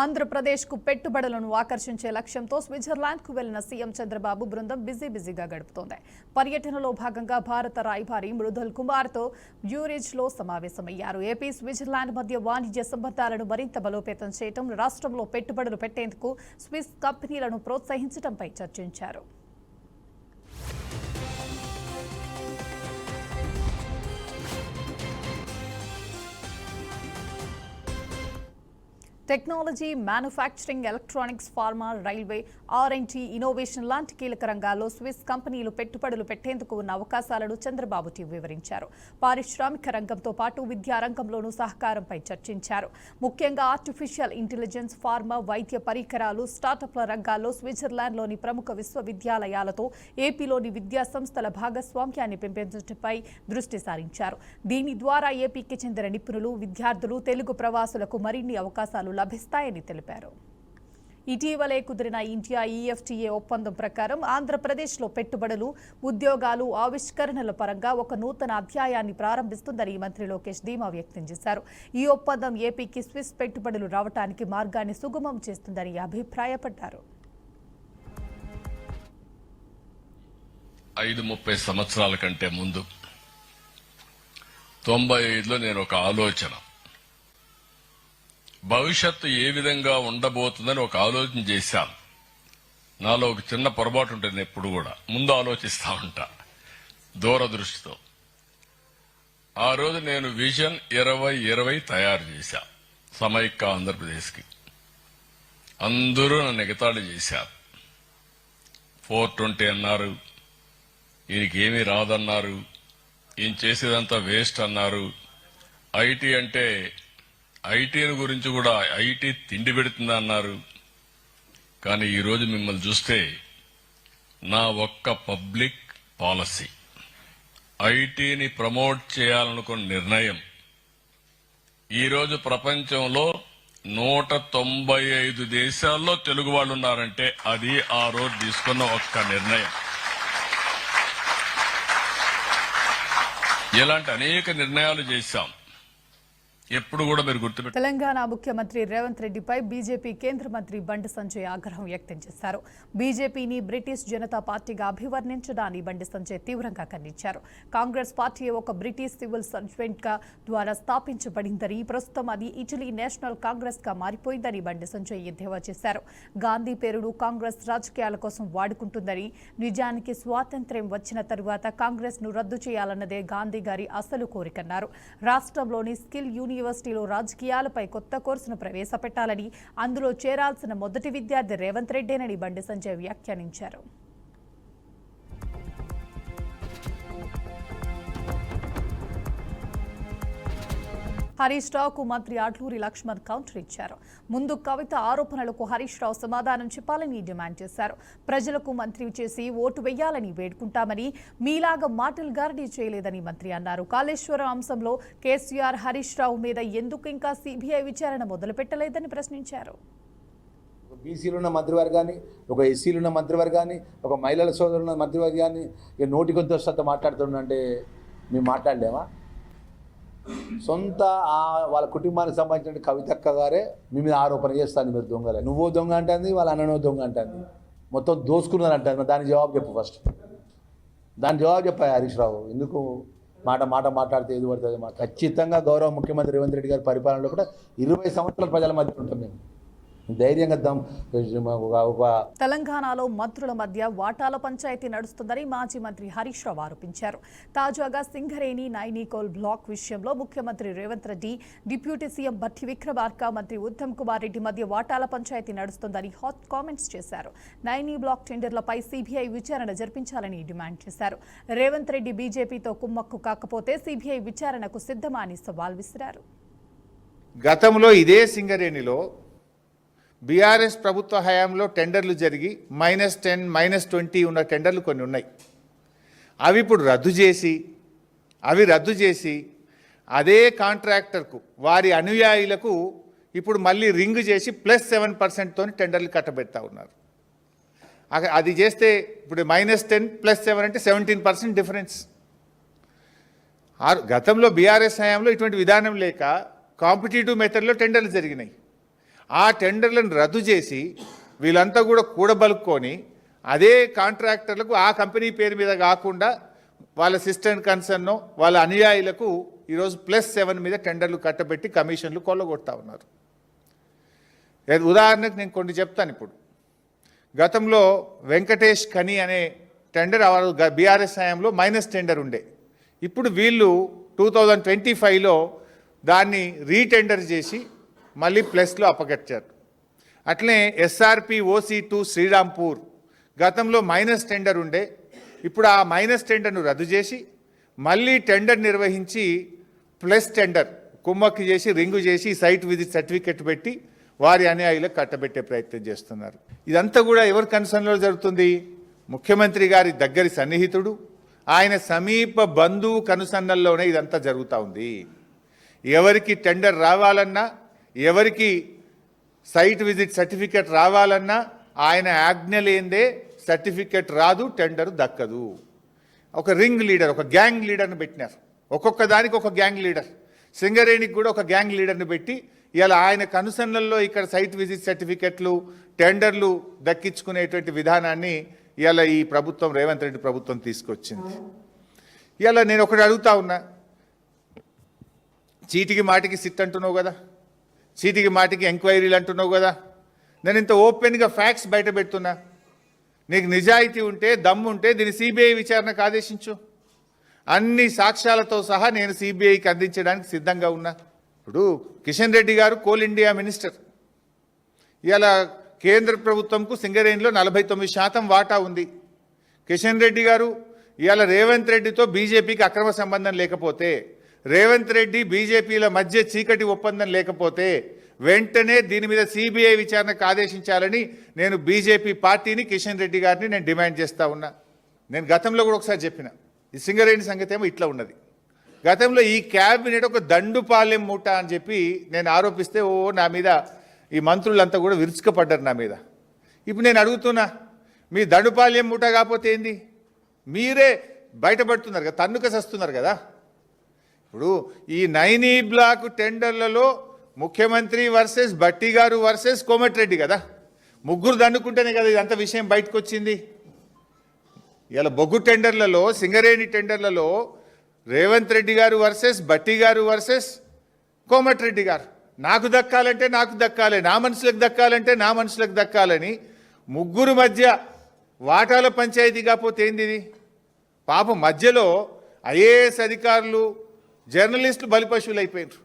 ఆంధ్రప్రదేశ్కు పెట్టుబడులను ఆకర్షించే లక్ష్యంతో స్విట్జర్లాండ్కు వెళ్లిన సీఎం చంద్రబాబు బృందం బిజీగా గడుపుతోంది. పర్యటనలో భాగంగా భారత రాయబారి మృదుల్ కుమార్తో జ్యూరిచ్లో సమావేశమయ్యారు. ఏపీ స్విట్జర్లాండ్ మధ్య వాణిజ్య సంబంధాలను మరింత బలోపేతం చేయడం, రాష్ట్రంలో పెట్టుబడులు పెట్టేందుకు స్విస్ కంపెనీలను ప్రోత్సహించడంపై చర్చించారు. Technology, manufacturing, electronics, pharma, railway, R&D, innovation లాంటి కీలక రంగాల్లో స్విస్ కంపెనీలు పెట్టుబడులు పెట్టేందుకు ఉన్న అవకాశాలను చంద్రబాబు వివరించారు. పారిశ్రామిక రంగంతో పాటు విద్యా రంగంలోనూ సహకారంపై చర్చించారు. ముఖ్యంగా ఆర్టిఫిషియల్ ఇంటెలిజెన్స్, ఫార్మా, వైద్య పరికరాలు, స్టార్టప్ల రంగాల్లో స్విట్జర్లాండ్లోని ప్రముఖ విశ్వవిద్యాలయాలతో ఏపీలోని విద్యా సంస్థల భాగస్వామ్యాన్ని పెంపొందించడంపై దృష్టి సారించారు. దీని ద్వారా ఏపీకి చెందిన నిపుణులు, విద్యార్థులు, తెలుగు ప్రవాసులకు మరిన్ని అవకాశాలు లభిస్తాయని తెలిపారు. ఇటీవలే కుదిరిన ఇండియా EFTA ఒప్పందం ప్రకారం ఆంధ్రప్రదేశ్లో పెట్టుబడులు, ఉద్యోగాలు, ఆవిష్కరణల పరంగా ఒక నూతన అధ్యాయాన్ని ప్రారంభిస్తుందని మంత్రి లోకేష్ ధీమా వ్యక్తం చేశారు. ఈ ఒప్పందం ఏపీకి స్విస్ పెట్టుబడులు రావడానికి మార్గాన్ని సుగమం చేస్తుందని అభిప్రాయపడ్డారు. 30 సంవత్సరాల కంటే ముందు 95లో నేను ఒక ఆలోచన, భవిష్యత్తు ఏ విధంగా ఉండబోతుందని ఒక ఆలోచన చేశాను. నాలో ఒక చిన్న పొరపాటు ఉంటుంది, ఎప్పుడు కూడా ముందు ఆలోచిస్తా ఉంటా దూరదృష్టితో. ఆ రోజు నేను విజన్ 2020 తయారు చేశా సమైక్య ఆంధ్రప్రదేశ్కి. అందరూ నన్ను ఎగతాళి చేశారు. 420 అన్నారు, ఈయనకి ఏమీ రాదన్నారు, ఈయన చేసేదంతా వేస్ట్ అన్నారు. ఐటీ అంటే ఐటీని గురించి కూడా ఐటీ తిండి పెడుతుందా అన్నారు. కానీ ఈరోజు మిమ్మల్ని చూస్తే నా ఒక్క పబ్లిక్ పాలసీ, ఐటీని ప్రమోట్ చేయాలనుకున్న నిర్ణయం ఈరోజు ప్రపంచంలో 195 దేశాల్లో తెలుగు వాళ్ళు ఉన్నారంటే అది ఆ రోజు తీసుకున్న ఒక్క నిర్ణయం. ఇలాంటి అనేక నిర్ణయాలు చేశాం. ఎప్పుడు కూడా మీరు గుర్తుపెట్టారు. తెలంగాణ ముఖ్యమంత్రి రేవంత్ రెడ్డిపై బీజేపీ కేంద్ర మంత్రి బండి సంజయ్ ఆగ్రహం వ్యక్తం చేశారు. బీజేపీని బ్రిటిష్ జనతా పార్టీగా అభివర్ణించడాన్ని బండి సంజయ్ తీవ్రంగా ఖండించారు. కాంగ్రెస్ పార్టీ ఒక బ్రిటిష్ సివిల్ సర్వెంట్ ద్వారా స్థాపించబడిందని, ప్రస్తుతం అది ఇటలీ నేషనల్ కాంగ్రెస్ గా మారిపోయిందని బండి సంజయ్ ఎద్దేవా చేశారు. గాంధీ పేరును కాంగ్రెస్ రాజకీయాల కోసం వాడుకుంటుందని, నిజానికి స్వాతంత్ర్యం వచ్చిన తరువాత కాంగ్రెస్ ను రద్దు చేయాలన్నదే గాంధీ గారి అసలు కోరికన్నారు. రాష్ట్రంలోని స్కిల్ యూనివర్సిటీలో రాజకీయాలపై కొత్త కోర్సును ప్రవేశపెట్టాలని, అందులో చేరాల్సిన మొదటి విద్యార్థి రేవంత్ రెడ్డేనని బండి సంజయ్ వ్యాఖ్యానించారు. హరీష్ రావుకు మంత్రి అడ్లూరి లక్ష్మణ్ కౌంటర్ ఇచ్చారు. ముందు కవిత ఆరోపణలకు హరీష్ రావు సమాధానం చెప్పాలని డిమాండ్ చేశారు. ప్రజలకు మంత్రి చేసి ఓటు వేయాలని వేడుకుంటామని, మీలాగా మాటలు గారడీ చేయలేదని మంత్రి అన్నారు. కాళేశ్వరం అంశంలో కేసీఆర్ హరీష్ రావు మీద ఎందుకు ఇంకా సిబిఐ విచారణ మొదలుపెట్టలేదని ప్రశ్నించారు. బీసీలున్న మంత్రివర్గాన్ని, ఒక ఎస్సీలున్న మంత్రివర్గాన్ని, ఒక మహిళల సోదరులున్న మంత్రివర్గాన్ని నోటికొద్దు వస్తా మాట్లాడుతుండే మేము మాట్లాడలేమా? సొంత వాళ్ళ కుటుంబానికి సంబంధించిన కవితక్క గారే మీ మీద ఆరోపణ చేస్తాను, మీరు దొంగలే, నువ్వో దొంగ అంటుంది, వాళ్ళ అన్ననో దొంగ అంటుంది, మొత్తం దోసుకున్నారు అంటుంది. దానికి జవాబు చెప్పు, ఫస్ట్ దాని జవాబు చెప్పాయి హరీష్ రావు. ఎందుకు మాట్లాడితే ఏది పడుతుంది? ఖచ్చితంగా గౌరవ ముఖ్యమంత్రి రేవంత్ రెడ్డి గారి పరిపాలనలో కూడా 20 సంవత్సరాల ప్రజల మధ్య ఉంటాం మేము. ధైర్యంగా తెలంగాణలో మంత్రుల మధ్య వాటాల పంచాయతీ నడుస్తుందని మాజీ మంత్రి హరీష్ రావు ఆరోపించారు. తాజాగా సింగరేణి నైనికోల్ బ్లాక్ విషయంలో ముఖ్యమంత్రి రేవంత్ రెడ్డి, డిప్యూటీ సీఎం భట్టి విక్రమార్క, మంత్రి ఉత్తమ్ కుమార్ రెడ్డి మధ్య వాటాల పంచాయతీ నడుస్తుందని హాట్ కామెంట్స్ చేశారు. నైని బ్లాక్ టెండర్లపై సిబిఐ విచారణ జరిపించాలని డిమాండ్ చేశారు. రేవంత్ రెడ్డి బీజేపీతో కుమ్మక్కు కాకపోతే సిబిఐ విచారణకు సిద్ధమా అని సవాల్ విసిరారు. గతంలో ఇదే సింగరేణిలో బీఆర్ఎస్ ప్రభుత్వ హయాంలో టెండర్లు జరిగి -10, -20 ఉన్న టెండర్లు కొన్ని ఉన్నాయి. అవి ఇప్పుడు రద్దు చేసి అదే కాంట్రాక్టర్కు, వారి అనుయాయులకు ఇప్పుడు మళ్ళీ రింగ్ చేసి +7%తో టెండర్లు కట్టబెడతా ఉన్నారు. అది చేస్తే ఇప్పుడు -10 +7 అంటే 17% డిఫరెన్స్. గతంలో బీఆర్ఎస్ హయాంలో ఇటువంటి విధానం లేక కాంపిటేటివ్ మెథడ్లో టెండర్లు జరిగినాయి. ఆ టెండర్లను రద్దు చేసి వీళ్ళంతా కూడా కూడబలుక్కొని అదే కాంట్రాక్టర్లకు ఆ కంపెనీ పేరు మీద కాకుండా వాళ్ళ సిస్టమ్ కన్సర్న్ వాళ్ళ అనుయాయులకు ఈరోజు +7 మీద టెండర్లు కట్టబెట్టి కమిషన్లు కొల్లగొడతా ఉన్నారు. ఉదాహరణకు నేను కొన్ని చెప్తాను. ఇప్పుడు గతంలో వెంకటేష్ కని అనే టెండర్ బీఆర్ఎస్ హయాంలో మైనస్ టెండర్ ఉండే. ఇప్పుడు వీళ్ళు 2025లో దాన్ని రీటెండర్ చేసి మళ్ళీ ప్లస్లో అప్పగట్టారు. అట్లనే ఎస్ఆర్పి OC2 శ్రీరాంపూర్ గతంలో మైనస్ టెండర్ ఉండే. ఇప్పుడు ఆ మైనస్ టెండర్ను రద్దు చేసి మళ్ళీ టెండర్ నిర్వహించి ప్లస్ టెండర్ కుమ్మక్కి చేసి రింగు చేసి సైట్ విజిట్ సర్టిఫికెట్ పెట్టి వారి అనుయాయులకు కట్టబెట్టే ప్రయత్నం చేస్తున్నారు. ఇదంతా కూడా ఎవరి కన్సర్న్లో జరుగుతుంది? ముఖ్యమంత్రి గారి దగ్గరి సన్నిహితుడు, ఆయన సమీప బంధువు కనుసన్నల్లోనే ఇదంతా జరుగుతూ ఉంది. ఎవరికి టెండర్ రావాలన్నా, ఎవరికి సైట్ విజిట్ సర్టిఫికెట్ రావాలన్నా ఆయన ఆజ్ఞ లేనిదే సర్టిఫికెట్ రాదు, టెండర్ దక్కదు. ఒక రింగ్ లీడర్, ఒక గ్యాంగ్ లీడర్ని పెట్టినారు. ఒక్కొక్క దానికి ఒక గ్యాంగ్ లీడర్. సింగరేణికి కూడా ఒక గ్యాంగ్ లీడర్ని పెట్టి ఇలా ఆయన కనుసన్నల్లో ఇక్కడ సైట్ విజిట్ సర్టిఫికెట్లు టెండర్లు దక్కించుకునేటువంటి విధానాన్ని ఇలా ఈ ప్రభుత్వం, రేవంత్ రెడ్డి ప్రభుత్వం తీసుకొచ్చింది. ఇలా నేను ఒకటి అడుగుతా ఉన్నా, చీటికి మాటికి సిట్ అంటున్నావు కదా, చీటికి మాటికి ఎంక్వైరీలు అంటున్నావు కదా, నేను ఇంత ఓపెన్గా ఫ్యాక్ట్స్ బయట పెడుతున్నా. నీకు నిజాయితీ ఉంటే, దమ్ము ఉంటే దీన్ని సిబిఐ విచారణకు ఆదేశించు. అన్ని సాక్ష్యాలతో సహా నేను సిబిఐకి అందించడానికి సిద్ధంగా ఉన్నా. ఇప్పుడు కిషన్ రెడ్డి గారు కోల్ ఇండియా మినిస్టర్. ఇలా కేంద్ర ప్రభుత్వంకు సింగరేణిలో 49% వాటా ఉంది. కిషన్ రెడ్డి గారు ఇవాళ రేవంత్ రెడ్డితో బీజేపీకి అక్రమ సంబంధం లేకపోతే, రేవంత్ రెడ్డి బీజేపీల మధ్య చీకటి ఒప్పందం లేకపోతే వెంటనే దీని మీద సిబిఐ విచారణకు ఆదేశించాలని నేను బీజేపీ పార్టీని, కిషన్ రెడ్డి గారిని నేను డిమాండ్ చేస్తూ ఉన్నా. నేను గతంలో కూడా ఒకసారి చెప్పిన, ఈ సింగరేణి సంగతి ఏమో ఇట్లా ఉన్నది. గతంలో ఈ క్యాబినెట్ ఒక దండుపాలెం మూట అని చెప్పి నేను ఆరోపిస్తే నా మీద ఈ మంత్రులంతా కూడా విరుచుకపడ్డారు నా మీద. ఇప్పుడు నేను అడుగుతున్నా, మీ దండుపాలెం మూట కాకపోతే ఏంది? మీరే బయటపడుతున్నారు కదా, తన్నుక సస్తున్నారు కదా. ఇప్పుడు ఈ 9E బ్లాక్ టెండర్లలో ముఖ్యమంత్రి వర్సెస్ భట్టి గారు వర్సెస్ కోమటిరెడ్డి కదా, ముగ్గురు దండుకుంటేనే కదా ఇదంతా విషయం బయటకు వచ్చింది. ఇలా బొగ్గు టెండర్లలో, సింగరేణి టెండర్లలో రేవంత్ రెడ్డి గారు వర్సెస్ భట్టి గారు వర్సెస్ కోమటిరెడ్డి గారు. నాకు దక్కాలంటే నాకు దక్కాలి, నా మనుషులకు దక్కాలంటే నా మనుషులకు దక్కాలని ముగ్గురు మధ్య వాటాల పంచాయతీ కాకపోతే ఏంది ఇది? పాపం మధ్యలో ఐఏఎస్ అధికారులు, జర్నలిస్టులు బలిపశువులు అయిపోయారు.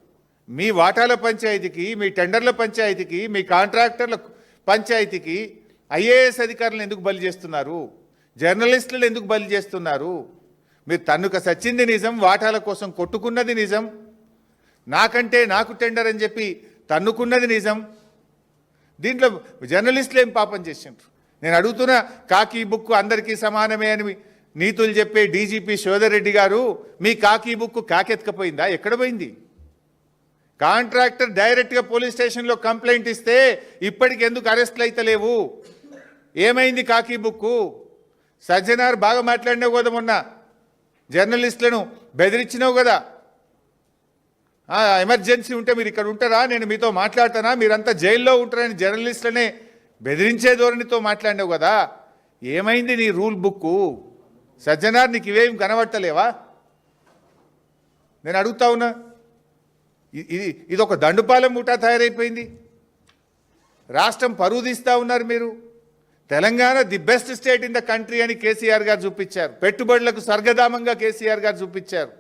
మీ వాటాల పంచాయతీకి, మీ టెండర్ల పంచాయతీకి, మీ కాంట్రాక్టర్ల పంచాయతీకి ఐఏఎస్ అధికారులను ఎందుకు బలి చేస్తున్నారు? జర్నలిస్టులను ఎందుకు బలి చేస్తున్నారు? మీరు తన్నుక సచ్చింది నిజం, వాటాల కోసం కొట్టుకున్నది నిజం, నాకంటే నాకు టెండర్ అని చెప్పి తన్నుకున్నది నిజం. దీంట్లో జర్నలిస్టులు ఏం పాపం చేసిండ్రు? నేను అడుగుతున్నా, కాకి బుక్ అందరికీ సమానమే అని నీతులు చెప్పే డీజీపీ శోధర్ రెడ్డి గారు, మీ కాకి బుక్ కాకెత్తుకపోయిందా? ఎక్కడ పోయింది? కాంట్రాక్టర్ డైరెక్ట్గా పోలీస్ స్టేషన్లో కంప్లైంట్ ఇస్తే ఇప్పటికి ఎందుకు అరెస్ట్లు అయితే లేవు? ఏమైంది కాకి బుక్కు? సజ్జనార్ బాగా మాట్లాడినావు కదా, మొన్న జర్నలిస్టులను బెదిరించినావు కదా. ఎమర్జెన్సీ ఉంటే మీరు ఇక్కడ ఉంటారా, నేను మీతో మాట్లాడతానా, మీరంతా జైల్లో ఉంటారని జర్నలిస్టులనే బెదిరించే ధోరణితో మాట్లాడినావు కదా. ఏమైంది నీ రూల్ బుక్కు? సజ్జనార్, నీకు ఇవేం కనబడతలేవా? నేను అడుగుతా ఉన్నా. ఇది ఒక దండుపాలెం ముఠా తయారైపోయింది. రాష్ట్రం పరువు తీస్తూ ఉన్నారు మీరు. Telangana the best state in the country అని కేసీఆర్ గారు చూపించారు. పెట్టుబడులకు స్వర్గధామంగా కేసీఆర్ గారు చూపించారు.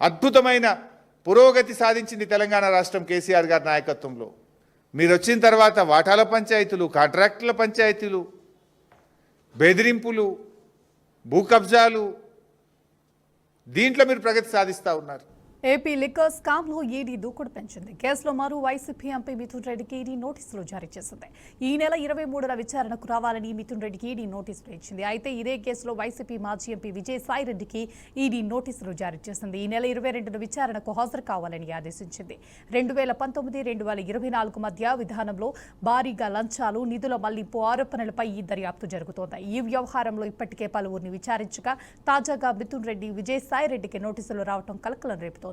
అద్భుతమైన పురోగతి సాధించింది తెలంగాణ రాష్ట్రం కేసీఆర్ గారి నాయకత్వంలో. మీరు వచ్చిన తర్వాత వాటాల పంచాయతీలు, కాంట్రాక్టుల పంచాయతీలు, బెదిరింపులు, భూ కబ్జాలు, దీంట్లో మీరు ప్రగతి సాధిస్తూ ఉన్నారు. ఏపీ లిక్కర్ స్కామ్ లో ఈడీ దూకుడు పెంచింది. కేసులో మరో వైసీపీ ఎంపీ మిథున్ రెడ్డికి ఈడీ నోటీసులు జారీ చేసింది. ఈ నెల 23న విచారణకు రావాలని మిథున్ రెడ్డికి ఈడీ నోటీసులు ఇచ్చింది. అయితే ఇదే కేసులో వైసీపీ మాజీ ఎంపీ విజయసాయి రెడ్డికి ఈడీ నోటీసులు జారీ చేసింది. ఈ నెల 22న విచారణకు హాజరు కావాలని ఆదేశించింది. 2019-2024 మధ్య విధానంలో భారీగా లంచాలు, నిధుల మళ్లింపు ఆరోపణలపై ఈ దర్యాప్తు జరుగుతోంది. ఈ వ్యవహారంలో ఇప్పటికే పలువురిని విచారించగా తాజాగా మిథున్ రెడ్డి, విజయసాయి రెడ్డికి నోటీసులు రావడం కలకలం రేపుతోంది.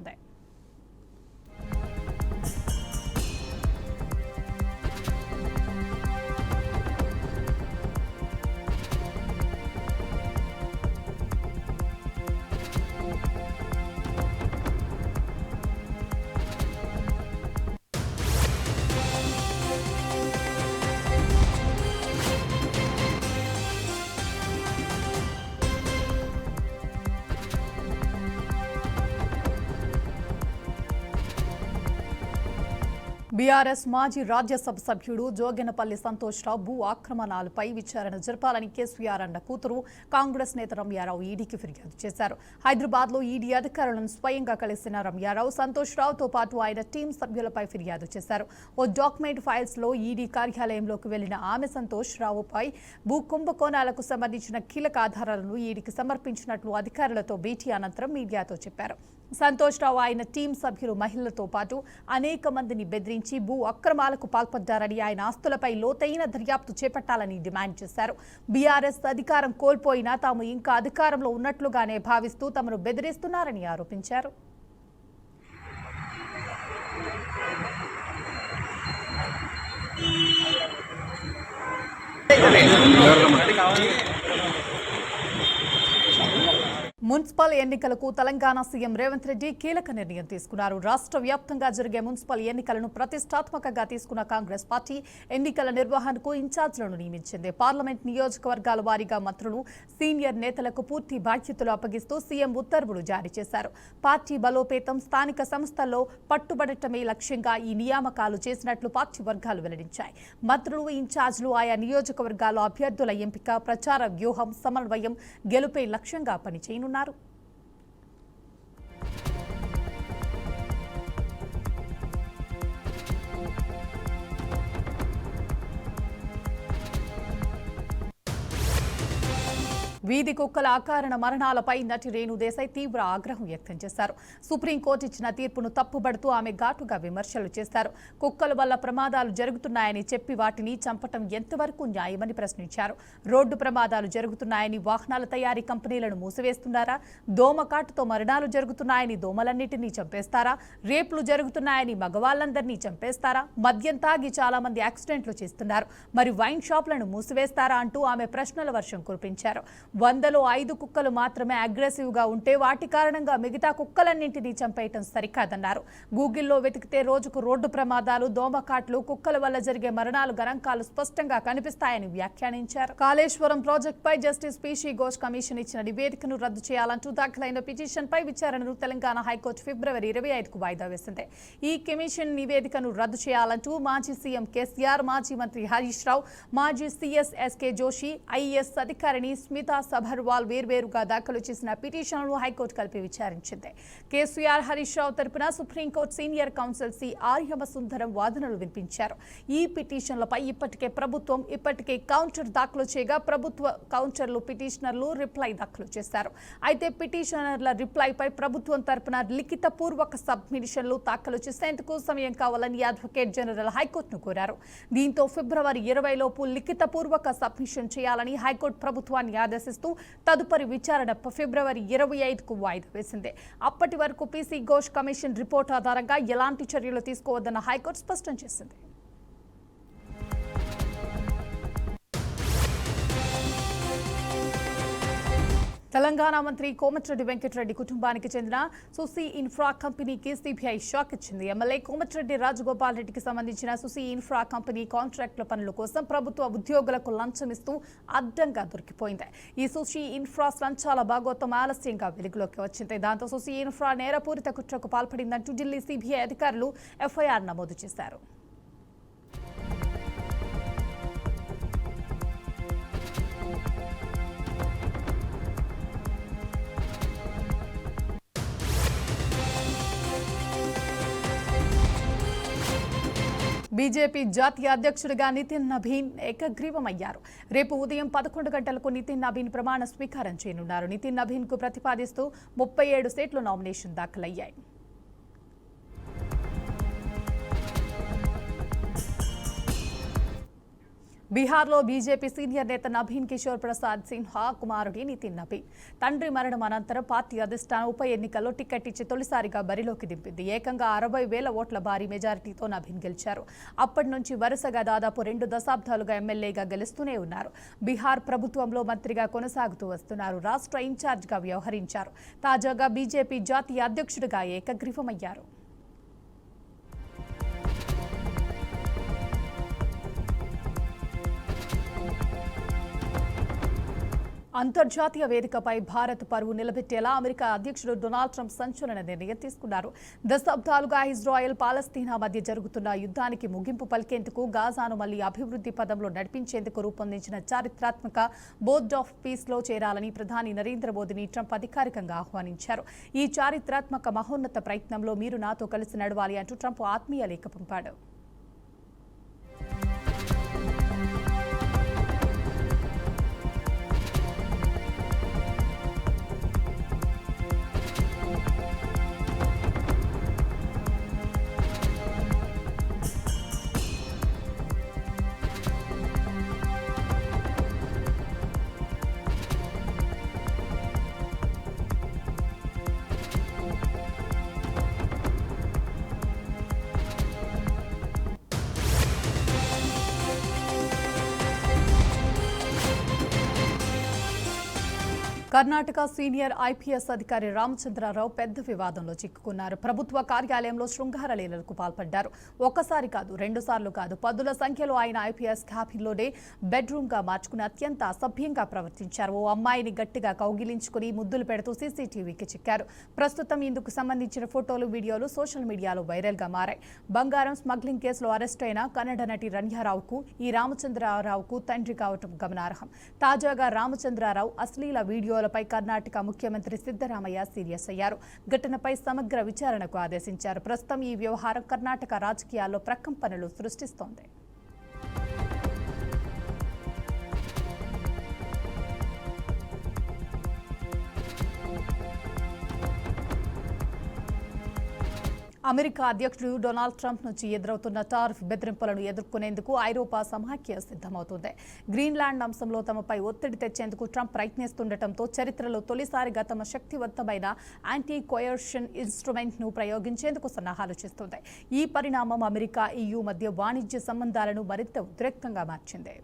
బీఆర్ఎస్ మాజీ రాజ్యసభ సభ్యుడు జోగెనపల్లి సంతోష్రావు భూ ఆక్రమణాలపై విచారణ జరపాలని కేసీఆర్ అన్న కూతురు కాంగ్రెస్ నేత రమ్యారావు ఈడీకి ఫిర్యాదు చేశారు. హైదరాబాద్లో ఈడీ అధికారులను స్వయంగా కలిసిన రమ్యారావు సంతోష్రావుతో పాటు ఆయన టీం సభ్యులపై ఫిర్యాదు చేశారు. ఓ డాక్యుమెంట్ ఫైల్స్లో ఈడీ కార్యాలయంలోకి వెళ్లిన ఆమె సంతోష్రావుపై భూ కుంభకోణాలకు సంబంధించిన కీలక ఆధారాలను ఈడీకి సమర్పించినట్లు అధికారులతో భేటీ అనంతరం మీడియాతో చెప్పారు. సంతోష్రావు ఆయన టీం సభ్యులు మహిళలతో పాటు అనేక మందిని బెదిరించి భూ అక్రమాలకు పాల్పడ్డారని ఆయన ఆస్తులపై లోతైన దర్యాప్తు చేపట్టాలని డిమాండ్ చేశారు. బీఆర్ఎస్ అధికారం కోల్పోయినా తాము ఇంకా అధికారంలో ఉన్నట్లుగానే భావిస్తూ తమను బెదిరిస్తున్నారని ఆరోపించారు. మున్సిపల్ ఎన్నికలకు తెలంగాణ సీఎం రేవంత్ రెడ్డి కీలక నిర్ణయం తీసుకున్నారు. రాష్ట్ర వ్యాప్తంగా జరిగే మున్సిపల్ ఎన్నికలను ప్రతిష్టాత్మకంగా తీసుకున్న కాంగ్రెస్ పార్టీ ఎన్నికల నిర్వహణకు ఇన్ఛార్జ్లను నియమించింది. పార్లమెంట్ నియోజకవర్గాల వారీగా మంత్రులు, సీనియర్ నేతలకు పూర్తి బాధ్యతలు అప్పగిస్తూ సీఎం ఉత్తర్వులు జారీ చేశారు. పార్టీ బలోపేతం, స్థానిక సంస్థల్లో పట్టుబడటమే లక్ష్యంగా ఈ నియామకాలు చేసినట్లు పార్టీ వర్గాలు వెల్లడించాయి. మంత్రులు, ఇన్ఛార్జ్లు ఆయా నియోజకవర్గాల అభ్యర్థుల ఎంపిక, ప్రచార వ్యూహం, సమన్వయం, గెలుపే లక్ష్యంగా పనిచేయనున్నారు. వీధి కుక్కల అకారణ మరణాలపై నటి రేణు దేశాయ్ తీవ్ర ఆగ్రహం వ్యక్తం చేశారు. సుప్రీంకోర్టు ఇచ్చిన తీర్పును తప్పుబడుతూ ఆమె ఘాటుగా విమర్శలు చేశారు. కుక్కల వల్ల ప్రమాదాలు జరుగుతున్నాయని చెప్పి వాటిని చంపటం ఎంతవరకు న్యాయమని ప్రశ్నించారు. రోడ్డు ప్రమాదాలు జరుగుతున్నాయని వాహనాల తయారీ కంపెనీలను మూసివేస్తున్నారా? దోమకాటుతో మరణాలు జరుగుతున్నాయని దోమలన్నింటినీ చంపేస్తారా? రేపులు జరుగుతున్నాయని మగవాళ్లందరినీ చంపేస్తారా? మద్యం తాగి చాలా మంది యాక్సిడెంట్లు చేస్తున్నారు, మరి వైన్ షాపులను మూసివేస్తారా అంటూ ఆమె ప్రశ్నల వర్షం కురిపించారు. 100లో 5 కుక్కలు మాత్రమే అగ్రెసివ్ గా ఉంటే వాటి కారణంగా మిగతా కుక్కలన్నింటినీ చంపేయటం సరికాదన్నారు. గూగుల్లో వెతికితే రోజుకు రోడ్డు ప్రమాదాలు, దోమకాట్లు, కుక్కల వల్ల జరిగే మరణాలు గణాంకాలు స్పష్టంగా కనిపిస్తాయని వ్యాఖ్యానించారు. కాళేశ్వరం ప్రాజెక్టుపై జస్టిస్ పీసీ ఘోష్ కమిషన్ ఇచ్చిన నివేదికను రద్దు చేయాలంటూ దాఖలైన పిటిషన్పై విచారణను తెలంగాణ హైకోర్టు ఫిబ్రవరి 25కు వాయిదా వేసింది. ఈ కమిషన్ నివేదికను రద్దు చేయాలంటూ మాజీ సీఎం కేసీఆర్, మాజీ మంత్రి హరీష్ రావు, మాజీ సీఎస్ ఎస్కే జోషి, ఐఏఎస్ అధికారిని స్మితా సబర్వాల్ వేర్వేరుగా దాఖలు చేసిన పిటిషన్లను హైకోర్టు కలిపి విచారించింది. కేసీఆర్, హరీష్ రావు తరపున సుప్రీంకోర్టు సీనియర్ కౌన్సిల్ సి ఆర్యమసుందరం వాదనలు వినిపించారు. ఈ పిటిషన్లపై ప్రభుత్వం ఇప్పటికే కౌంటర్ దాఖలు చేయగా ప్రభుత్వ కౌంటర్లు పిటిషనర్లు రిప్లై దాఖలు చేశారు. అయితే పిటిషనర్ల రిప్లైపై ప్రభుత్వం తరపున లిఖిత పూర్వక సబ్మిషన్లు దాఖలు చేసేందుకు సమయం కావాలని అడ్వకేట్ జనరల్ హైకోర్టును కోరారు. దీంతో ఫిబ్రవరి 20లోపు లిఖిత పూర్వక సబ్మిషన్ చేయాలని హైకోర్టు ప్రభుత్వాన్ని ఆదేశిస్తూ తదుపరి విచారణ ఫిబ్రవరి 25కు వాయిదా వేసింది. అప్పటి వరకు పీసీ ఘోష్ కమిషన్ రిపోర్ట్ ఆధారంగా ఎలాంటి చర్యలు తీసుకోవద్దన్న హైకోర్టు స్పష్టం చేసింది. తెలంగాణ మంత్రి కోమటిరెడ్డి వెంకటరెడ్డి కుటుంబానికి చెందిన సుసి ఇన్ఫ్రా కంపెనీకి సిబిఐ షాక్ ఇచ్చింది. ఎమ్మెల్యే కోమటిరెడ్డి రాజగోపాల్ రెడ్డికి సంబంధించిన సుసి ఇన్ఫ్రా కంపెనీ కాంట్రాక్టుల పనుల కోసం ప్రభుత్వ ఉద్యోగులకు లంచం ఇస్తూ అడ్డంగా దొరికిపోయింది. ఈ సుసి ఇన్ఫ్రా లంచాల భాగోతం ఆలస్యంగా వెలుగులోకి వచ్చింది. దాంతో సుసి ఇన్ఫ్రా నేరపూరిత కుట్రకు పాల్పడిందంటూ ఢిల్లీ సిబిఐ అధికారులు ఎఫ్ఐఆర్ నమోదు చేశారు. బీజేపీ జాతీయ అధ్యక్షుడిగా నితిన్ నబీన్ ఏకగ్రీవమయ్యారు. రేపు ఉదయం 11 గంటలకు నితిన్ నబీన్ ప్రమాణ స్వీకారం చేయనున్నారు. నితిన్ నబీన్ కు ప్రతిపాదిస్తూ 37 సీట్లు నామినేషన్ దాఖలయ్యాయి. బీహార్లో బీజేపీ సీనియర్ నేత నబీన్ కిషోర్ ప్రసాద్ సిన్హా కుమారుడి నితిన్ నబీన్ తండ్రి మరణం అనంతరం పార్టీ అధిష్టానం ఉప ఎన్నికల్లో టికెట్ ఇచ్చి తొలిసారిగా బరిలోకి దింపింది. ఏకంగా 60,000 ఓట్ల భారీ మెజారిటీతో నబీన్ గెలిచారు. అప్పటి నుంచి వరుసగా దాదాపు 2 దశాబ్దాలుగా ఎమ్మెల్యేగా గెలుస్తూనే ఉన్నారు. బీహార్ ప్రభుత్వంలో మంత్రిగా కొనసాగుతూ వస్తున్నారు. రాష్ట్ర ఇన్ఛార్జిగా వ్యవహరించారు. తాజాగా బీజేపీ జాతీయ అధ్యక్షుడిగా ఏకగ్రీవమయ్యారు. అంతర్జాతీయ వేదికపై భారత్ పరువు నిలబెట్టేలా అమెరికా అధ్యక్షుడు డొనాల్డ్ ట్రంప్ సంచలన నిర్ణయం తీసుకున్నారు. దశాబ్దాలుగా ఇజ్రాయెల్ పాలస్తీనా మధ్య జరుగుతున్న యుద్ధానికి ముగింపు పలికేందుకు గాజాను మళ్లీ అభివృద్ధి పదంలో నడిపించేందుకు రూపొందించిన చారిత్రాత్మక బోర్డ్ ఆఫ్ పీస్లో చేరాలని ప్రధాని నరేంద్ర మోదీని ట్రంప్ అధికారికంగా ఆహ్వానించారు. ఈ చారిత్రాత్మక మహోన్నత ప్రయత్నంలో మీరు నాతో కలిసి నడవాలి అంటూ ట్రంప్ ఆత్మీయ లేఖ పంపాడు. కర్ణాటక సీనియర్ ఐపీఎస్ అధికారి రామచంద్రరావు పెద్ద వివాదంలో చిక్కుకున్నారు. ప్రభుత్వ కార్యాలయంలో శృంగార లీలలకు పాల్పడ్డారు. ఒక్కసారి కాదు, 2 సార్లు కాదు, పదుల సంఖ్యలో ఆయన ఐపీఎస్ క్యాబిన్లోనే బెడ్రూమ్ గా మార్చుకుని అత్యంత అసభ్యంగా ప్రవర్తించారు. ఓ అమ్మాయిని గట్టిగా కౌగిలించుకుని ముద్దులు పెడుతూ సీసీటీవీకి చిక్కారు. ప్రస్తుతం ఇందుకు సంబంధించిన ఫోటోలు, వీడియోలు సోషల్ మీడియాలో వైరల్ గా మారాయి. బంగారం స్మగ్లింగ్ కేసులో అరెస్ట్ అయిన కన్నడ నటి రణ్యారావుకు ఈ రామచంద్రరావుకు తండ్రి కావటం గమనార్హం. తాజాగా రామచంద్రరావు అశ్లీల వీడియో పై కర్ణాటక ముఖ్యమంత్రి సిద్ధరామయ్య సీరియస్ అయ్యారు. ఘటనపై సమగ్ర విచారణకు ఆదేశించారు. ప్రస్తుతం ఈ వ్యవహారం కర్ణాటక రాజకీయాల్లో ప్రకంపనలు సృష్టిస్తోంది. అమెరికా అధ్యక్షుడు డొనాల్డ్ ట్రంప్ నుంచి ఎదురవుతున్న టారిఫ్ బెదిరింపులను ఎదుర్కొనేందుకు ఐరోపా సమాఖ్య సిద్ధమవుతుంది. గ్రీన్లాండ్ అంశంలో తమపై ఒత్తిడి తెచ్చేందుకు ట్రంప్ ప్రయత్నిస్తుండటంతో చరిత్రలో తొలిసారిగా తమ శక్తివంతమైన యాంటీ కోయర్షన్ ఇన్స్ట్రుమెంట్ ను ప్రయోగించేందుకు సన్నాహాలు చేస్తుంది. ఈ పరిణామం అమెరికా, EU మధ్య వాణిజ్య సంబంధాలను మరింత ఉద్రిక్తంగా మార్చింది.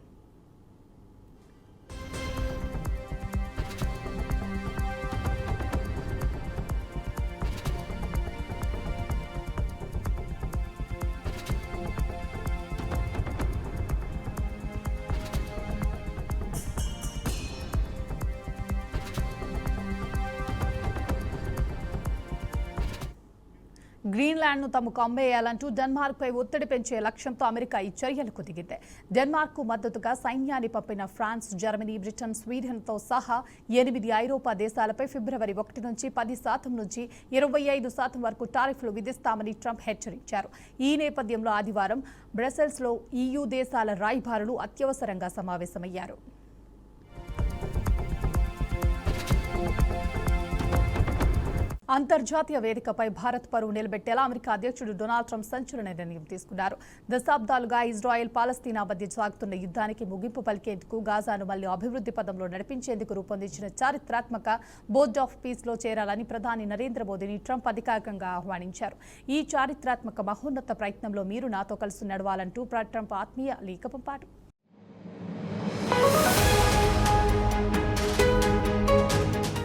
గ్రీన్లాండ్ను తమకు అమ్మేయాలంటూ డెన్మార్క్పై ఒత్తిడి పెంచే లక్ష్యంతో అమెరికా ఈ చర్యలకు దిగింది. డెన్మార్క్కు మద్దతుగా సైన్యాన్ని పంపిన ఫ్రాన్స్, జర్మనీ, బ్రిటన్, స్వీడన్తో సహా 8 ఐరోపా దేశాలపై ఫిబ్రవరి 1 నుంచి 10% నుంచి 25% వరకు టారిఫ్లు విధిస్తామని ట్రంప్ హెచ్చరించారు. ఈ నేపథ్యంలో ఆదివారం బ్రసెల్స్లో EU దేశాల రాయబారులు అత్యవసరంగా సమావేశమయ్యారు. అంతర్జాతీయ వేదికపై భారత్ పరువు నిలబెట్టేలా అమెరికా అధ్యక్షుడు డొనాల్డ్ ట్రంప్ సంచలన నిర్ణయం తీసుకున్నారు. దశాబ్దాలుగా ఇజ్రాయెల్ పాలస్తీనా మధ్య సాగుతున్న యుద్ధానికి ముగింపు పలికేందుకు గాజాను మళ్లీ అభివృద్ధి పదంలో నడిపించేందుకు రూపొందించిన చారిత్రాత్మక బోర్డ్ ఆఫ్ పీస్లో చేరాలని ప్రధాని నరేంద్ర మోదీని ట్రంప్ అధికారికంగా ఆహ్వానించారు. ఈ చారిత్రాత్మక మహోన్నత ప్రయత్నంలో మీరు నాతో కలిసి నడవాలంటూ ట్రంప్ ఆత్మీయ లేఖ పంపారు.